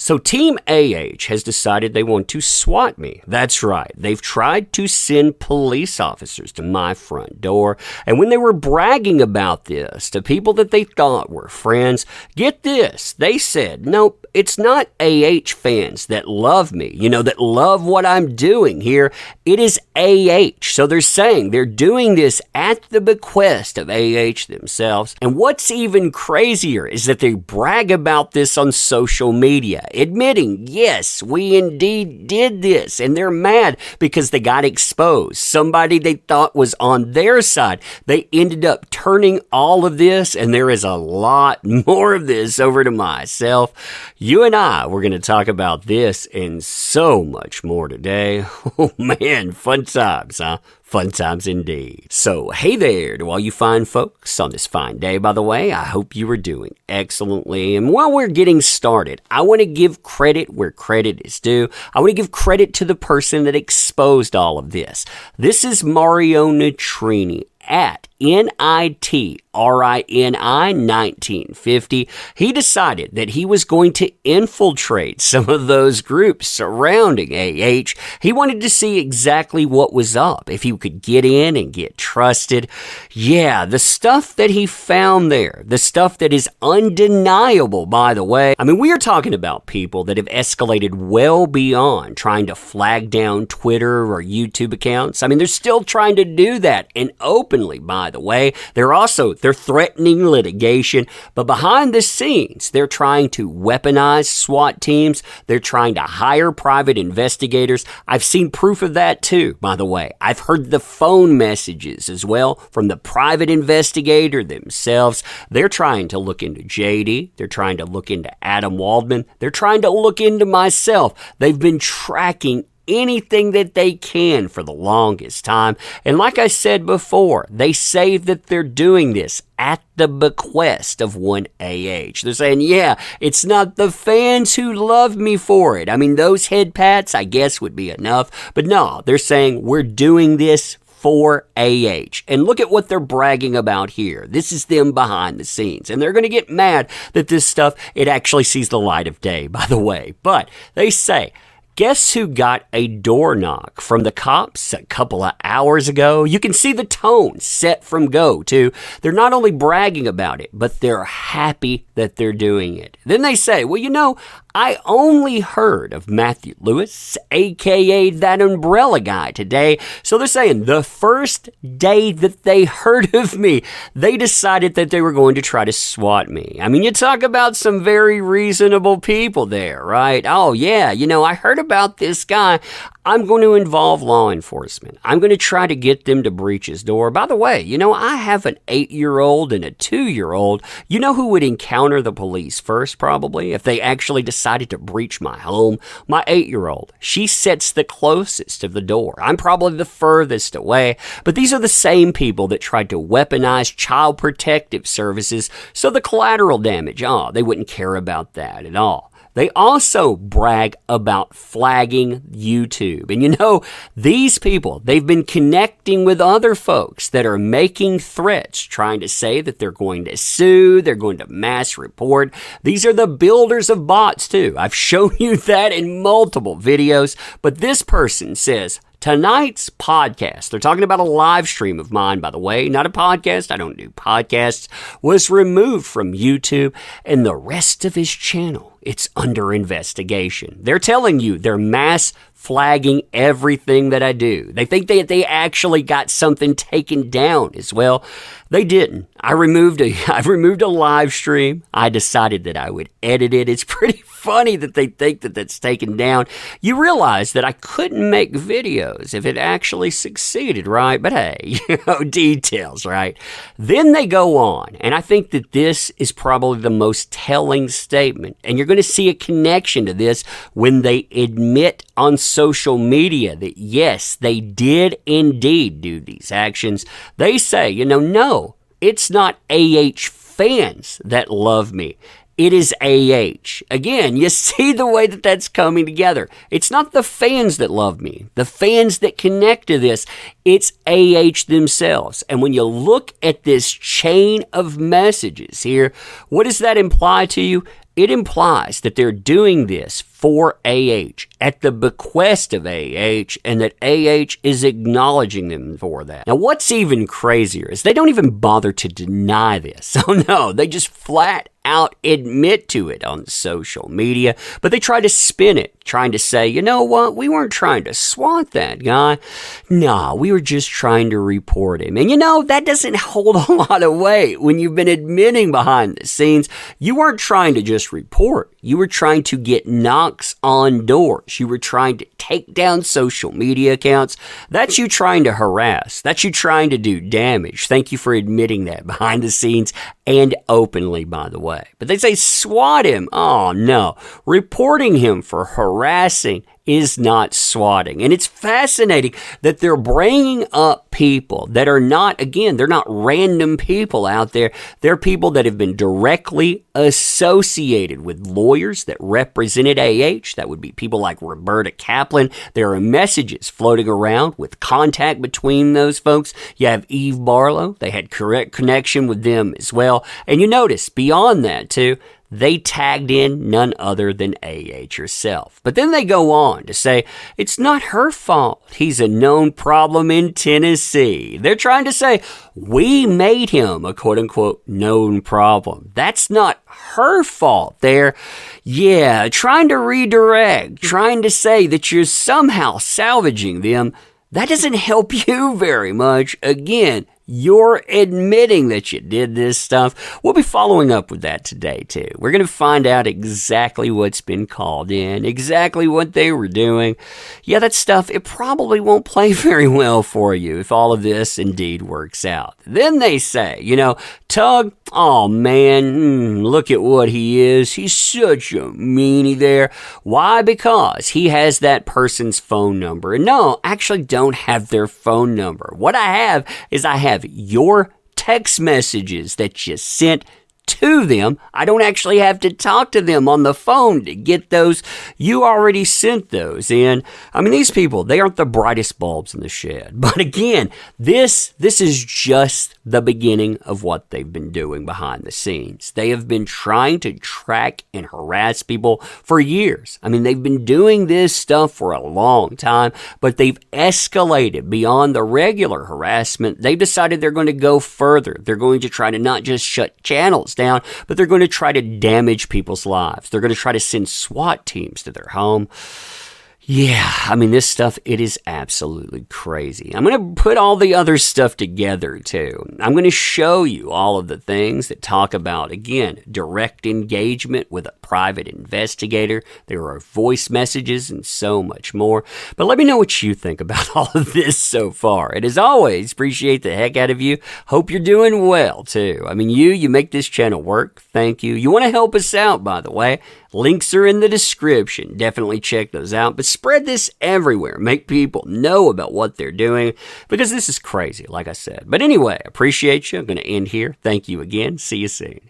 So Team AH has decided they want to SWAT me. That's right. They've tried to send police officers to my front door. And when they were bragging about this to people that they thought were friends, get this, they said, nope, it's not AH fans that love me, that love what I'm doing here. It is AH. So they're saying they're doing this at the bequest of AH themselves. And what's even crazier is that they brag about this on social media, admitting, yes, we indeed did this. And they're mad because they got exposed. Somebody they thought was on their side. They ended up turning all of this, and there is a lot more of this over to myself. You and I, we're going to talk about this and so much more today. Oh man, fun times, huh? Fun times indeed. So, hey there to all you fine folks on this fine day, by the way. I hope you are doing excellently. And while we're getting started, I want to give credit where credit is due. I want to give credit to the person that exposed all of this. This is Mario Nitrini at NITRINI 1950. He decided that he was going to infiltrate some of those groups surrounding AH. He wanted to see exactly what was up, if he could get in and get trusted. Yeah, the stuff that he found there, the stuff that is undeniable, by the way. I mean, we are talking about people that have escalated well beyond trying to flag down Twitter or YouTube accounts. I mean, they're still trying to do that, and openly, by the way. They're threatening litigation, but behind the scenes, they're trying to weaponize SWAT teams. They're trying to hire private investigators. I've seen proof of that too, by the way. I've heard the phone messages as well from the private investigator themselves. They're trying to look into JD. They're trying to look into Adam Waldman. They're trying to look into myself. They've been tracking anything that they can for the longest time. And like I said before, they say that they're doing this at the bequest of one AH. They're saying, yeah, it's not the fans who love me for it. I mean, those head pats, I guess, would be enough. But no, they're saying we're doing this for AH. And look at what they're bragging about here. This is them behind the scenes. And they're going to get mad that this stuff, it actually sees the light of day, by the way. But they say, guess who got a door knock from the cops a couple of hours ago? You can see the tone set from go, too. They're not only bragging about it, but they're happy that they're doing it. Then they say, well, I only heard of Matthew Lewis, a.k.a. ThatUmbrellaGuy, today. So they're saying the first day that they heard of me, they decided that they were going to try to SWAT me. I mean, you talk about some very reasonable people there, right? Oh, yeah, I heard about this guy. I'm going to involve law enforcement. I'm going to try to get them to breach his door. By the way, I have an 8-year-old and a 2-year-old. You know who would encounter the police first, probably, if they actually decided to breach my home? My 8-year-old. She sits the closest of the door. I'm probably the furthest away. But these are the same people that tried to weaponize child protective services, so the collateral damage, they wouldn't care about that at all. They also brag about flagging YouTube. And these people, they've been connecting with other folks that are making threats, trying to say that they're going to sue, they're going to mass report. These are the builders of bots too. I've shown you that in multiple videos. But this person says, tonight's podcast, they're talking about a live stream of mine, by the way, not a podcast. I don't do podcasts, was removed from YouTube, and the rest of his channel, it's under investigation. They're telling you they're mass flagging everything that I do. They think that they actually got something taken down as well. They didn't. I removed a live stream. I decided that I would edit it. It's pretty funny that they think that that's taken down. You realize that I couldn't make videos if it actually succeeded, right? But hey, details, right? Then they go on, and I think that this is probably the most telling statement, and you're going to see a connection to this when they admit on social media that yes, they did indeed do these actions. They say, no, it's not AH fans that love me. It is AH. Again, you see the way that that's coming together. It's not the fans that love me, the fans that connect to this. It's AH themselves. And when you look at this chain of messages here, what does that imply to you? it implies that they're doing this for AH, at the bequest of AH, and that AH is acknowledging them for that. Now, what's even crazier is they don't even bother to deny this. Oh no, they just flat out admit to it on social media, but they try to spin it, trying to say, you know what, we weren't trying to SWAT that guy. No, we were just trying to report him. And you know, that doesn't hold a lot of weight when you've been admitting behind the scenes you weren't trying to just report. You were trying to get knocks on doors. You were trying to take down social media accounts. That's you trying to harass. That's you trying to do damage. Thank you for admitting that behind the scenes and openly, by the way. But they say SWAT him. Oh no. Reporting him for harassing is not swatting. And it's fascinating that they're bringing up people that are not, again, they're not random people out there. They're people that have been directly associated with lawyers that represented AH. That would be people like Roberta Kaplan. There are messages floating around with contact between those folks. You have Eve Barlow. They had correct connection with them as well. And you notice beyond that too, they tagged in none other than AH herself. But then they go on to say, it's not her fault. He's a known problem in Tennessee. They're trying to say, we made him a quote-unquote known problem. That's not her fault. They're, trying to redirect, trying to say that you're somehow salvaging them. That doesn't help you very much. Again, you're admitting that you did this stuff. We'll be following up with that today, too. We're going to find out exactly what's been called in, exactly what they were doing. Yeah, that stuff, it probably won't play very well for you if all of this indeed works out. Then they say, Tug, oh man, look at what he is. He's such a meanie there. Why? Because he has that person's phone number. And no, I actually don't have their phone number. What I have is I have your text messages that you sent to them. I don't actually have to talk to them on the phone to get those. You already sent those in. I mean, these people, they aren't the brightest bulbs in the shed. But again, this is just the beginning of what they've been doing behind the scenes. They have been trying to track and harass people for years. I mean, they've been doing this stuff for a long time, but they've escalated beyond the regular harassment. They've decided they're going to go further. They're going to try to not just shut channels down, but they're going to try to damage people's lives. They're going to try to send SWAT teams to their home. Yeah, I mean, this stuff, it is absolutely crazy. I'm going to put all the other stuff together, too. I'm going to show you all of the things that talk about, again, direct engagement with a private investigator. There are voice messages and so much more. But let me know what you think about all of this so far. And as always, appreciate the heck out of you. Hope you're doing well, too. I mean, you make this channel work. Thank you. You want to help us out, by the way. Links are in the description. Definitely check those out. But spread this everywhere. Make people know about what they're doing, because this is crazy, like I said. But anyway, appreciate you. I'm going to end here. Thank you again. See you soon.